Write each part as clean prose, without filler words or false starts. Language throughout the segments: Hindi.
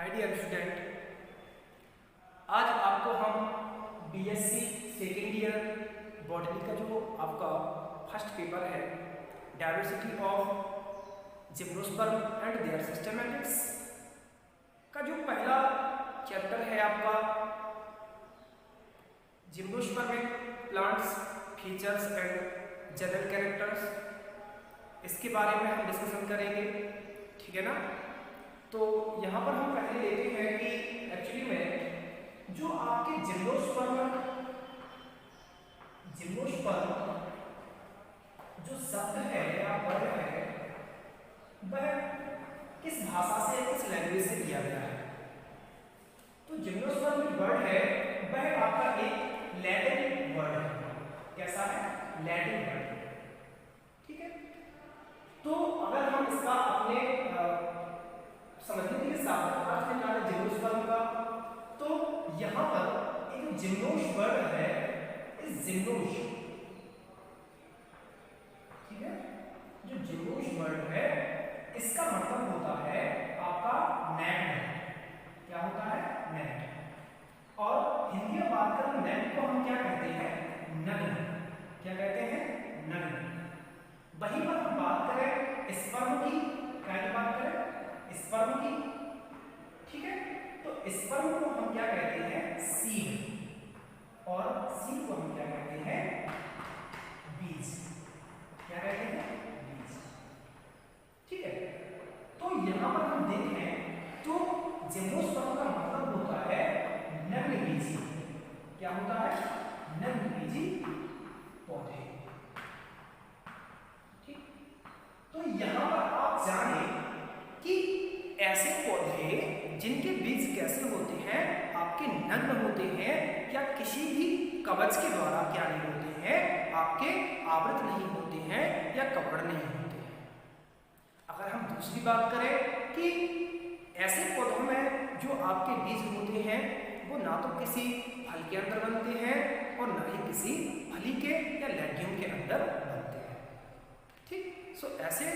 हाय डियर स्टूडेंट, आज आपको हम बीएससी सेकेंड ईयर बॉटनी का जो आपका फर्स्ट पेपर है diversity of gymnosperm and their systematics का जो पहला चैप्टर है आपका gymnospermic plants features and general characters, इसके बारे में हम डिस्कशन करेंगे। ठीक है ना। तो यहाँ पर हम पहले लेते हैं कि एक्चुअली में जो आपके जिम्नोस्पर्म जो शब्द है या वर्ड है वह किस भाषा से, किस लैंग्वेज से दिया गया है। तो जिम्नोस्पर्म जो वर्ड है वह आपका एक लैटिन वर्ड है। कैसा है? Latin word. ठीक है। तो अगर हम इसका अपने समझने के लिए सार्थक अर्थ निकालें जिम्नोस्पर्म का, तो यहाँ पर एक जिम्नोस वर्ड है, इस जिम्नोस, ठीक है, जो जिम्नोस वर्ड है इसका मतलब होता है आपका नेट। क्या होता है? नेट। और हिंदी में बात करें नेट को हम क्या कहते हैं? नग्न। क्या कहते हैं? नग्न। वहीं पर हम बात करें स्पर्म की, क्या की बात करें? स्पर्म की। ठीक है। तो स्पर्म को हम क्या कहते हैं? सीड। और सीड को हम क्या कहते हैं? बीज। क्या कहते हैं? बीज। ठीक है। तो यहां पर हम देखें तो जिम्नोस्पर्म का मतलब होता है नग्न बीजी। क्या होता है? नग्न बीजी पौधे। ठीक। तो यहां पर आप जाने कि ऐसे पौधे जिनके बीज कैसे होते हैं, आपके नग्न होते हैं या किसी भी कवच के द्वारा क्या नहीं होते हैं, आपके आवृत नहीं होते हैं या कवड़ नहीं होते हैं। अगर हम दूसरी बात करें कि ऐसे पौधों में जो आपके बीज होते हैं वो ना तो किसी फल के अंदर बनते हैं और ना ही किसी फली के या लेग्यूम के अंदर बनते हैं। ठीक। सो ऐसे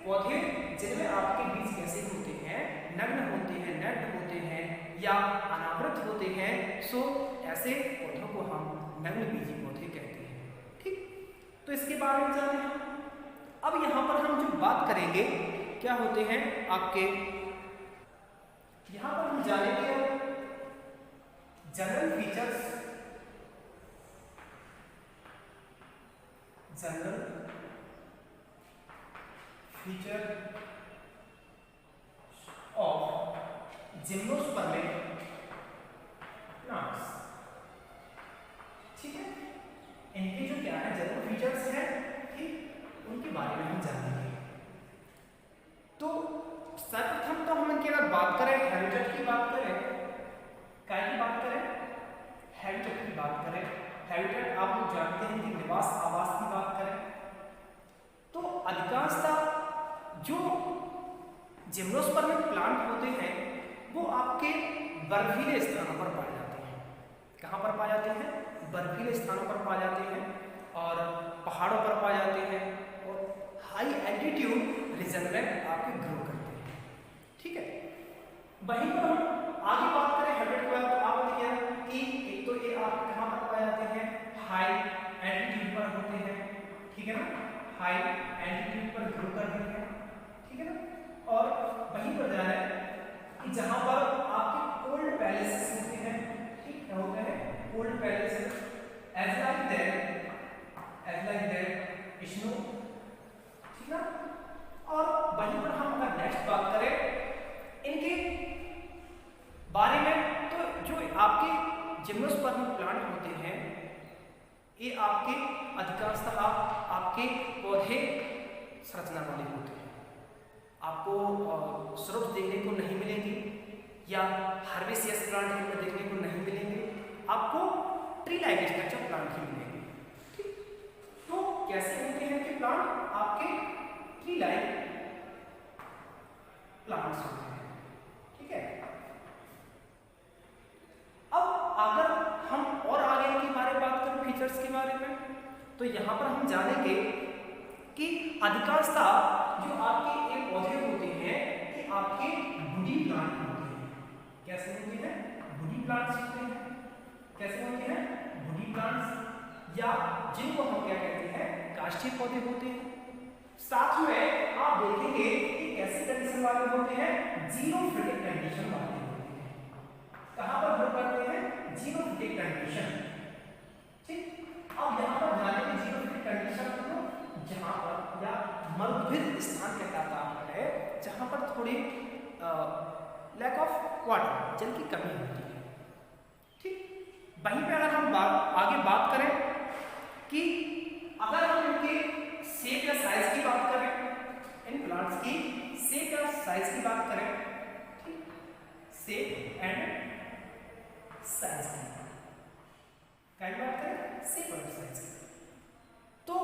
पौधे जिनमें आपके बीज कैसे होते हैं, नग्न होते हैं, नेक्ड होते हैं या अनावृत होते हैं, सो ऐसे पौधों को हम नग्न बीजी पौधे कहते हैं। ठीक। तो इसके बारे में जाने अब यहाँ पर हम जो बात करेंगे क्या होते हैं आपके, यहाँ पर हम जानेंगे general features, general feature of gymnospermic plants. ठीक है। इनके जो क्या है जनरल फीचर्स हैं, ठीक, उनके बारे में हम जानेंगे। तो सर्वप्रथम तो हम इनकी अगर बात करें, हैबिटेट की बात करें, क्या की बात करें? हैबिटेट की बात करें। हैबिटेट आप लोग जानते हैं कि निवास, आवास की बात करें तो अधिकांशतः जो जिम्नोस्पर्मिक प्लांट होते हैं वो आपके बर्फीले स्थानों पर पाए जाते हैं। कहाँ पर पाए जाते हैं? बर्फीले स्थानों पर पाए जाते हैं और पहाड़ों पर पाए जाते हैं और हाई एल्टीट्यूड रीजन में आपके ग्रो करते हैं। ठीक है। वहीं पर हम आगे बात करें हैबिटेट की, तो आप देखिए कि एक तो ये आप कहाँ पर पाए जाते हैं? हाई एल्टीट्यूड पर होते हैं। ठीक है ना। हाई एल्टीट्यूड पर ग्रो करते हैं। ठीक है ना। और वहीं पर जाना है कि जहां पर आपके कोल्ड पैलेसेस होते हैं। ठीक है, होते हैं cold palaces as like that snow. ठीक ना। और वहीं पर हम अगर नेक्स्ट बात करें इनके बारे में, तो जो आपके जिम्नोस्पर्म प्लांट होते हैं ये आपके अधिकांशतः आपके पौधे संरचना वाले होते हैं। आपको स्रोत देखने को नहीं मिलेंगे या हार्वेसियस प्लांट में देखने को नहीं मिलेंगे, आपको ट्री लाइक स्ट्रक्चर प्लांट ही मिलेंगे। ठीक। तो कैसे होते हैं कि प्लांट आपके ट्री लाइक प्लांट्स होते हैं। ठीक है। अब अगर हम और आगे के बारे में बात करें, फीचर्स के बारे में, तो यहाँ पर हम जानेंगे कि अधिकांशतः जो आपके ये पौधे होते हैं ये आपके वुडी प्लांट होते हैं। प्लांट्स होते हैं। कैसे होते हैं? वुडी प्लांट्स, या जिनको हम क्या कहते हैं? काष्ठीय पौधे होते हैं। साथ में आप देखेंगे कि कैसे कंडीशन वाले होते हैं? जीरोफिटिक कंडीशन वाले होते हैं। कहां पर ग्रुप करते हैं? Xerophytic condition. ठीक, अब यहां पर ध्यान दें जीरोफिटिक कंडीशन को जहां पर या मरुभूमि स्थान कहलाता है जहां पर थोड़ी लैक ऑफ वाटर, जल की कमी होती है। ठीक, वहीं पे अगर हम आगे बात करें कि अगर हम इनके शेप या साइज की बात करें, इन प्लांट्स की शेप या साइज की बात करें, ठीक, शेप एंड साइज की बात करें, शेप और साइज की, तो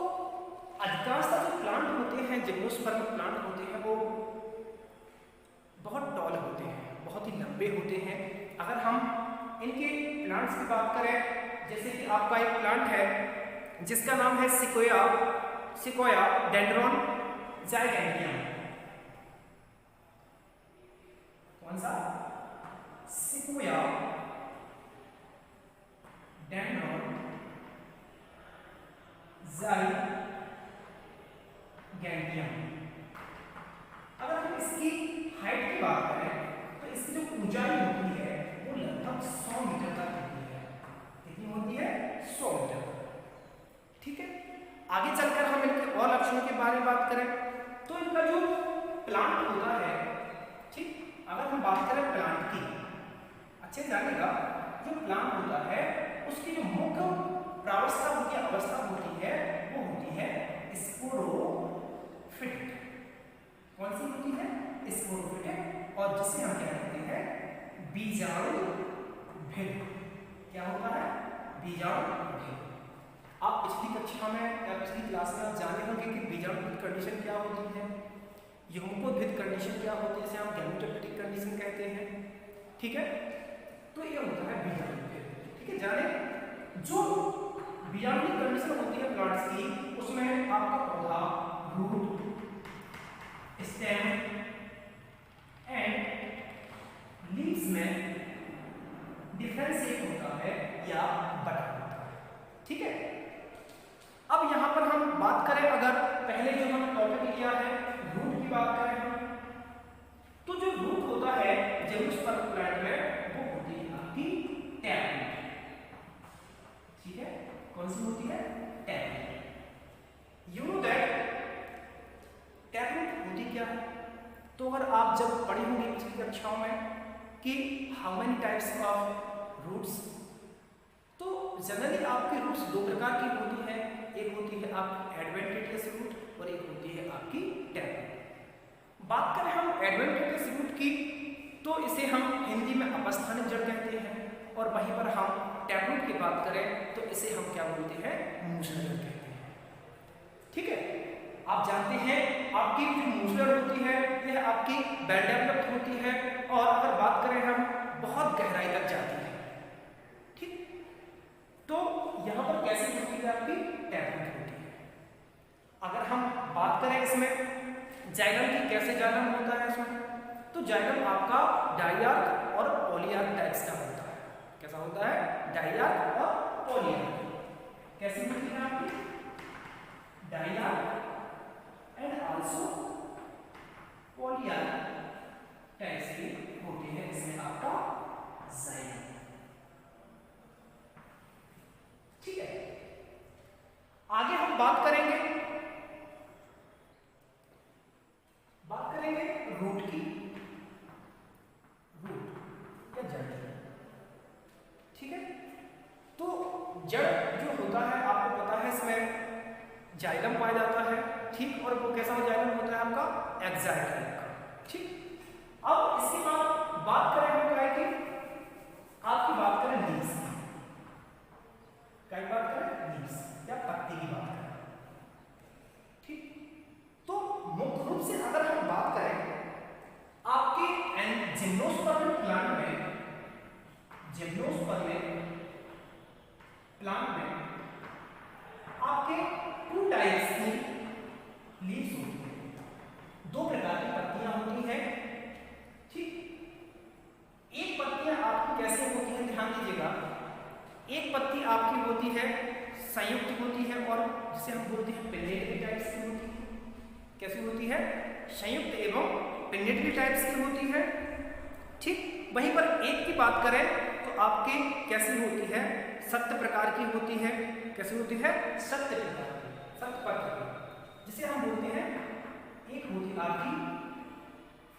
अधिकांशतः जो प्लांट होते हैं, जिम्नोस्पर्म प्लांट होते हैं, वो बहुत टॉल होते हैं, बहुत ही लंबे होते हैं। अगर हम इनके प्लांट्स की बात करें, जैसे कि आपका एक प्लांट है जिसका नाम है सिकोया डेंड्रॉन जाइगैंटियम। कौन सा? Sequoiadendron giganteum. अगर हम इसकी हाइट की बात करें तो इसकी जो ऊंचाई होती है वो लगभग 100 मीटर तक होती है। कितनी होती है? 100 मीटर। ठीक है, आगे चलकर हम इनके और लक्षणों के बारे में बात करें तो इनका जो प्लांट होता है, ठीक, अगर हम बात करें प्लांट की, अच्छे से जानिएगा, जो प्लांट होता है उसकी जो मुख्य प्रावस्था होती है, अवस्था होती है, वो होती है स्पोरोफिट। कौन सी होती है? स्पोरोफिट, और जिसे हम क्या कहते हैं? बीजाणुभिद। क्या होता है? बीजाणुभिद। आप पिछली कक्षा में या पिछली क्लास में आप जाने होंगे कि बीजाणुभिद कंडीशन क्या होती है, युग्मकोद्भिद कंडीशन क्या होती है, जिसे हम गैमेटोफिटिक कंडीशन कहते हैं। ठीक है, तो ये होता है बीजाणुभिद। ठीक है, जाने जो बीजाणुभिद कंडीशन होती है प्लांट्स की, उसमें आपका पौधा, रूट, स्टेम एंड लीव्स में डिफरेंशिएट होता है या बटा होता है। ठीक है, अब यहां पर हम बात करें, अगर पहले जो हमने टॉपिक लिया है रूट की बात करें हम, तो जो रूट होता है जिम्नोस्पर्म प्लांट में वो होती है आपकी टैपरूट। ठीक है, कौन सी होती है? Taproot. You know that taproot होती क्या है? तो अगर आप जब पढ़े होंगे पिछली कक्षाओं में कि how many types of roots, तो जनरली आपकी रूट्स दो प्रकार की होती है। एक होती है आपकी एडवेंटिशियस रूट और एक होती है आपकी टैपरूट। बात करें हम एडवेंटिशियस रूट की, तो इसे हम हिंदी में अपस्थानिक जड़ कहते हैं, और वहीं पर हम टैपरूट की बात करें तो इसे हम क्या बोलते हैं? मूसला जड़ कहते हैं। ठीक है, आप जानते हैं आपकी जो मूसला होती है यह आपकी वेल डेवलप्ड होती है, और अगर बात करें हम बहुत गहराई तक जाती है। ठीक, तो यहां पर कैसी होती है? आपकी टैपरूट होती है। अगर हम बात करें इसमें जाइलम की, कैसे जाइलम होता है इसमें, तो जाइलम आपका डाइआर्क और पॉलीआर्क टाइप्स का होता है। कैसा होता है? डाइआर्क और पॉलीआर्क। कैसी होती है आपकी? डाइआर्क एंड आल्सो पॉलीआर्क टाइप्स की होती है। इसमें आपका जाइलम। ठीक है, आगे हम बात करेंगे रूट की, रूट या जड़। ठीक है, तो जड़ जो होता है आपको पता है इसमें जाइलम पाया जाता है। ठीक, और वो कैसा जाइलम होता है? आपका एक्सैक्ट टाइप का। ठीक, अब इसके बाद बात करें हम क्या की, आपकी बात करें लीव्स की। क्या बात करें? लीव्स या पत्ती की बात करें। ठीक, तो मुख्य रूप से अगर हम बात करें आपके जिम्नोस्पर्म प्लांट में, जिम्नोस्पर्म प्लांट में आपके टू टाइप्स की लीव्स होती है, दो प्रकार की पत्तियां होती हैं। ठीक, एक पत्तियां आपकी कैसे होती हैं? ध्यान एक पत्ती आपकी होती है संयुक्त होती है और जिसे हम बोलते हैं पिन्नेटरी टाइप्स की होती है। कैसी होती है? संयुक्त एवं पिन्नेटरी टाइप्स की होती है। ठीक, वहीं पर एक की बात करें तो आपकी कैसी होती है? सख्त प्रकार की होती है। कैसी होती है? सख्त प्रकार की, सख्त पत्र की, जिसे हम बोलते हैं, एक होती आपकी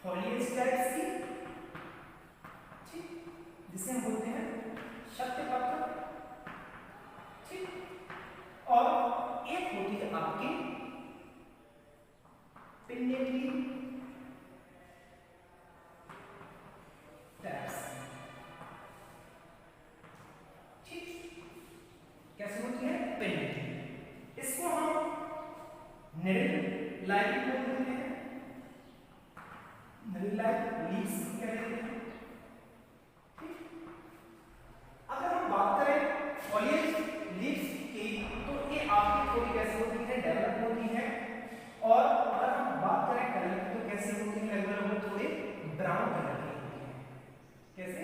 फॉलिएज टाइप्स की, ठीक, जिसे हम बोलते हैं सख्त पत्र, ठीक, और एक होती है आपकी पिन्नेटरी टाइप्स, ठीक, कैसे होती है? पिन्नेटरी। इसको हम निडल लाइक बोल देते हैं, निडल लाइक लीव्स कह देते हैं। अगर हम बात करें फॉलिएज लीव्स की तो ये आपकी थोड़ी कैसी होती है? डेवलप होती है। और अगर हम बात करें कलर की तो कैसी होती है? लगभग थोड़ी ब्राउन कलर की होती है। कैसे?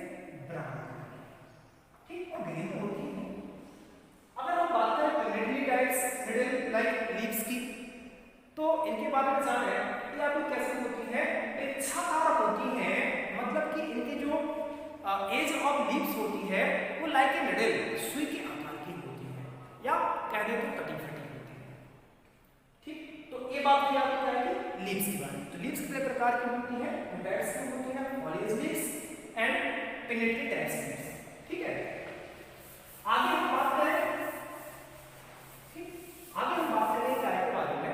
ब्राउन, ठीक, और ग्रीन होती है। अगर हम बात करें पिन्नेटरी टाइप्स निडल लाइक लीव्स की तो इनके बारे में जान रहे हैं कि आपको कैसे होती है? इच्छाकार होती है, मतलब कि इनके जो एज ऑफ लीव्स होती है वो लाइक ए निडल, सुई के आकार की होती है, या कह दे तो कटी फटी होती है। ठीक, तो ये बात भी आपको क्या है? लीव्स की बात। तो लीव्स कितने प्रकार की होती है? टाइप्स की होती है, foliage leaves and pinnate types leaves. ठीक है, आगे हम बात करें, ठीक, आगे हम बात करें क्या के बारे में,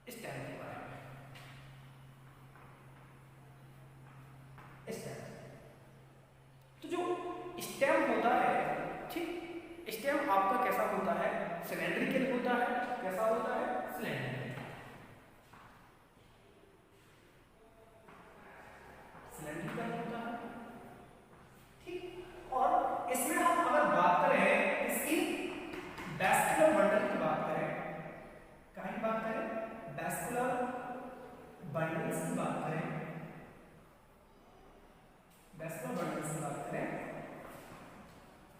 स्टेम के बारे में। स्टेम, तो जो स्टेम होता है, ठीक, स्टेम आपका कैसा होता है? सिलेंड्रिकल होता है। कैसा होता है? सिलेंड्रिकल, सिलेंड्रिकल होता है, ठीक। और इसमें हम अगर बात करें इसकी वैस्कुलर बंडल की बात करें, कहाँ की बात करें? वैस्कुलर बंडल्स की बात करें, वैस्कुलर बंडल्स की बात करें,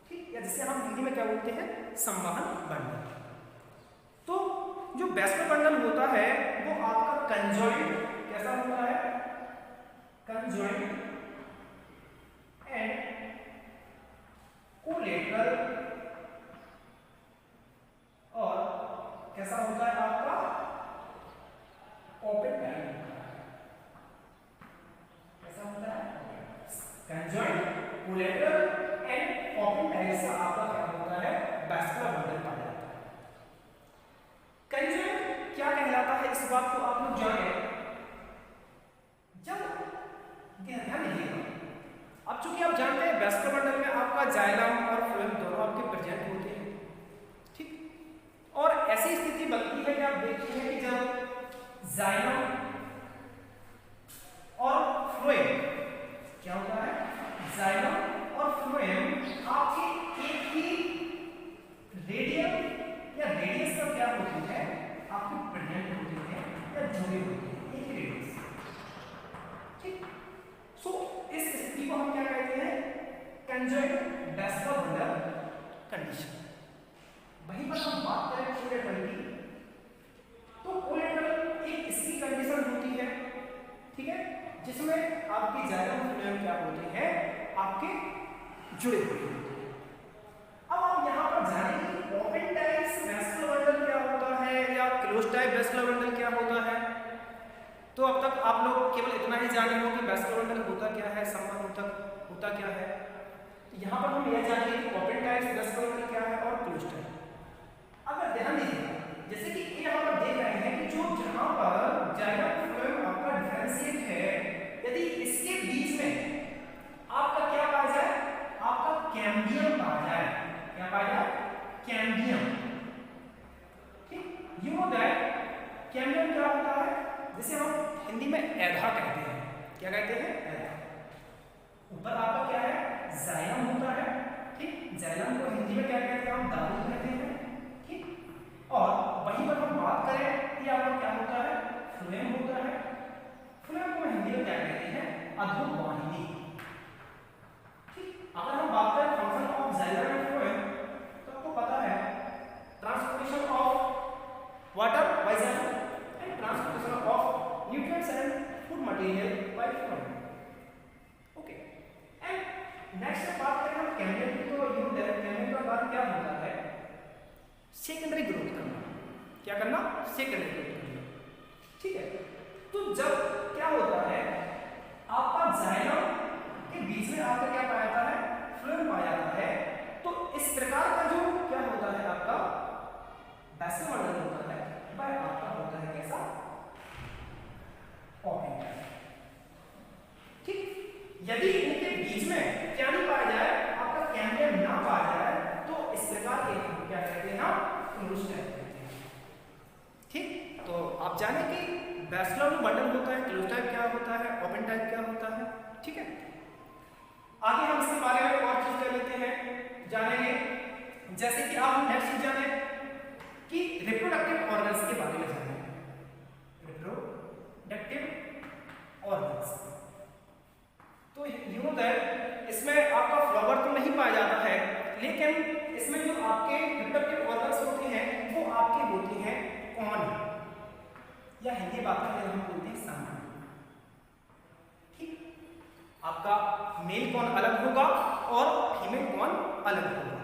ठीक, या जिसे हम हिंदी में क्या बोलते हैं? संवहन बंडल। तो जो वैस्कुलर बंडल होता है वो आपका कंजॉइंट कैसा होता है? कंजॉइंट एंड कोलेटरल, और कैसा होता है आपका? ओपन टाइप होता है। कैसा होता है? Conjoint, collateral and open type से आपका क्या होता है? वैस्कुलर बंडल पाया जाता है। कंजॉइंट क्या कहलाता है? इस बात को आप लोग जाने, जब ध्यान दीजिएगा, अब चूंकि आप जानते हैं वैस्कुलर बंडल में आपका जाइलम और फ्लोएम दोनों आपके प्रेजेंट होते हैं, ठीक, और ऐसी स्थिति बनती है कि आप देखते हैं कि जब जाइलम और फ्लोएम क्या होता है? जाइलम और फ्लोएम आपके एक ही रेडियम या रेडियस का क्या होती है? आपकी प्रेजेंट होती है या जुड़ी होती है, एक ही रेडियस, ठीक। सो इस स्थिति को हम क्या कहते हैं? Conjoint vascular bundle condition. वहीं पर हम बात करें कोलेटरल की, तो कोलेटरल एक इसकी कंडीशन होती है, ठीक है, जिसमें आपकी जाइलम फ्लोएम क्या होती है? आपके जुड़े हुए होते हैं। अब आप यहाँ पर जानेंगे कि ओपन टाइप वैस्कुलर बंडल क्या होता है या क्लोज टाइप वैस्कुलर बंडल क्या होता है। तो अब तक आप लोग केवल इतना ही जाने हो कि वैस्कुलर बंडल होता क्या है, संवहन होता क्या है। तो यहाँ पर हम यह जानेंगे कि ओपन टाइप वैस्कुलर बंडल क्या है और क्लोज टाइप। अगर ध्यान दीजिए, जैसे कि यहाँ पर देख रहे हैं कि जो जहाँ पर जाइलम फ्लोएम आपका डिफरेंशिएट है, यदि इसके बीच में आपका क्या पाया जाए? आपका कैम्बियम पाया जाए। क्या पाया जाए? कैम्बियम, ठीक। यू नो दैट कैम्बियम क्या होता है? जिसे हम हिंदी में एधा कहते हैं। क्या कहते हैं? एधा। ऊपर आपका क्या है? जाइलम होता है, ठीक। जाइलम को हिंदी में क्या कहते हैं? हम दारू कहते हैं, ठीक। और वहीं पर हम बात करें कि आपका क्या होता है? फ्लोएम होता है। फ्लोएम को हिंदी में क्या कहते हैं? अधोवाहिनी, ठीक। अगर हम बात करें function by phloem. Okay, and next बात करें हम कैम्बियम की, तो यू दैट कैम्बियम का काम क्या होता है, सेकेंडरी ग्रोथ करना। क्या करना? सेकेंडरी ग्रोथ करना। ठीक है, तो जब क्या होता है आपका जाइलम के बीच में आकर क्या पाया जाता है, फ्लोएम पाया जाता है, तो इस प्रकार का जो क्या होता है आपका बेसल मॉडल होता है वह आपका होता है कैसा, ओपन। ठीक, यदि इनके बीच में क्या नहीं पाया जाए, आपका कैम्बियम ना पाया जाए, तो इस प्रकार के हम क्या कहते हैं, क्लोज्ड टाइप कहते हैं। ठीक, तो आप जाने कि बैचलर में बंडल होता है, क्लोज टाइप क्या होता है, ओपन टाइप क्या होता है। ठीक है, आगे हम इसके बारे में और चीज कर लेते हैं, जानेंगे। जैसे कि आप नेक्स्ट चीज जाने कि रिप्रोडक्टिव ऑर्गन्स के बारे में जाने, रिप्रोडक्टिव ऑर्गन्स। तो यू नो दैट इसमें आपका फ्लावर तो नहीं पाया जाता है, लेकिन इसमें जो आपके रिप्रोडक्टिव ऑर्गन्स होते हैं वो आपके होते हैं कौन, या हिंदी भाषा में हम बोलते हैं संतान। ठीक, आपका मेल कौन अलग होगा और फीमेल कौन अलग होगा।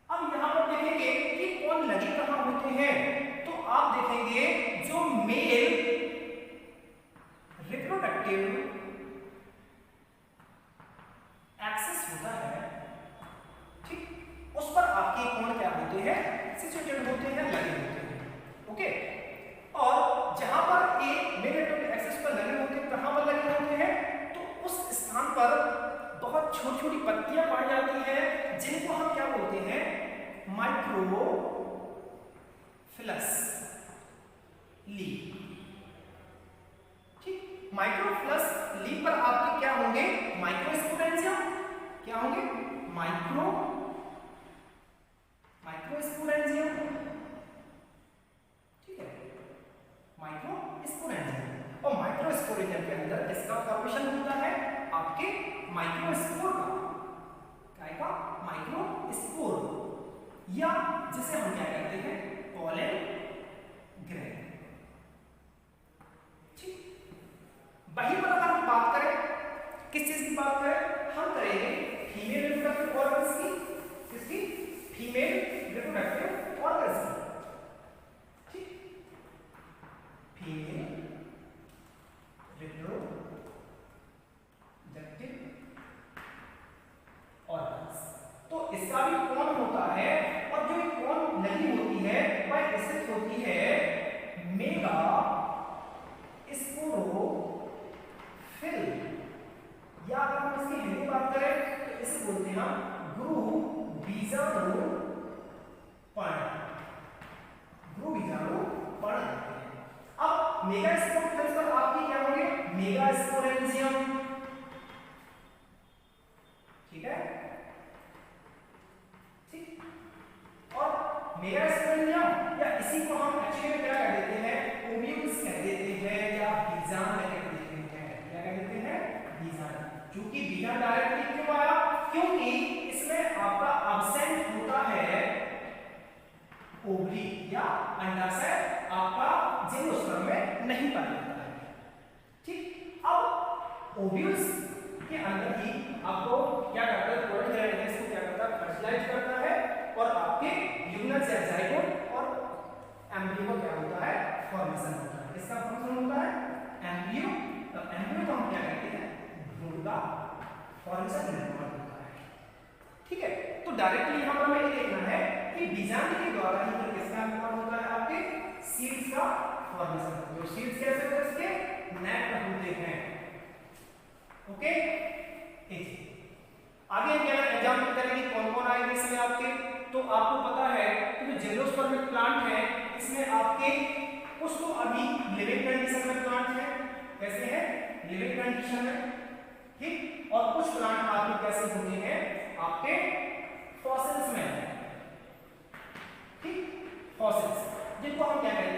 अब यहां पर देखेंगे कि कौन लगे कहां होते हैं, तो आप देखेंगे जो मेल रिप्रोडक्टिव एक्सेस होता है, ठीक, उस पर आपके कौन क्या होते हैं, सिचुएटेड होते हैं, लगे होते हैं। ओके, और जहां पर एक मेल रिप्रोडक्टिव एक्सेस पर लगे होते हैं, कहां पर लगे होते हैं, तो उस स्थान पर बहुत छोटी छोटी पत्तियां पाई जाती हैं, जिनको हम क्या बोलते हैं, माइक्रोफिलस लीफ। ठीक, माइक्रोफिलस लीफ पर आपके क्या होंगे, माइक्रोस्पोरेंजियम, क्या होंगे, माइक्रोस्पोरेंजियम। ठीक है, माइक्रोस्पोरेंजियम, और माइक्रोस्पोरेंजियम के अंदर किसका फॉर्मेशन होता है, आपके माइक्रोस्पोर का माइक्रोस्पोर, या जिसे हम क्या कहते हैं, पोलन ग्रेन। ठीक, वहीं पर अगर हम बात करें किस चीज की बात करें, हम करेंगे फीमेल रिप्रोडक्टिव ऑर्गन्स की, किसकी, फीमेल रिप्रोडक्टिव ऑर्गन्स की। ठीक, फीमेल रिप्रोडक्टिव ऑर्गन्स, तो इसका भी कौन होता है, और जो कौन नहीं होती है वह स्थित होती है मेगा स्पोरोफिल, या अगर हम इसकी हिंदी बात करें तो इसे बोलते हैं गुरु बीजाणु पर्ण, गुरु बीजाणु पर्ण। अब मेगा स्पोरोफिल पर आपकी क्या होंगे, मेगा स्पोरेंजियम। ठीक है, ठीक, और मेगा स्पोरेंजियम, या इसी को हम एक्चुअली में क्या कह देते हैं, ओव्यूल्स कह देते हैं, या बीजांड कह देते हैं। क्या कह देते हैं, बीजांड। क्योंकि बीजांड डायरेक्टली क्यों आया, क्योंकि इसमें आपका एब्सेंट होता है ओवरी या अंडाशय, आपका जिम्नोस्पर्म में नहीं पाया जाता है। ठीक, अब ओव्यूल्स के अंदर ही आपको क्या करता है, पोलन ग्रैंड है, इसको क्या करता है, फर्टिलाइज करता है, और आपके यूनस या जाइगोट और एम्ब्रियो का क्या होता है, फॉर्मेशन होता है। इसका फंक्शन होता है एम्ब्रियो, तो एम्ब्रियो को हम क्या कहते हैं, भ्रूण का फॉर्मेशन निर्माण होता है। ठीक है, तो डायरेक्टली यहां पर हमें ये देखना है कि बीजांड के द्वारा ही किसका निर्माण होता है, आपके सीड्स का फॉर्मेशन। जो सीड्स कैसे होते हैं, इसके नेक पर होते हैं। ओके, आगे हम क्या एग्जांपल करेंगे, कौन कौन आएंगे इसमें आपके, तो आपको पता है कि जो जिम्नोस्पर्मिक प्लांट है, इसमें आपके कुछ तो अभी लिविंग कंडीशन में प्लांट है, कैसे है, लिविंग कंडीशन में। ठीक, और कुछ प्लांट आपके कैसे होते हैं, आपके फॉसिल्स में। ठीक, फॉसिल्स, जिनको हम क्या कहते हैं,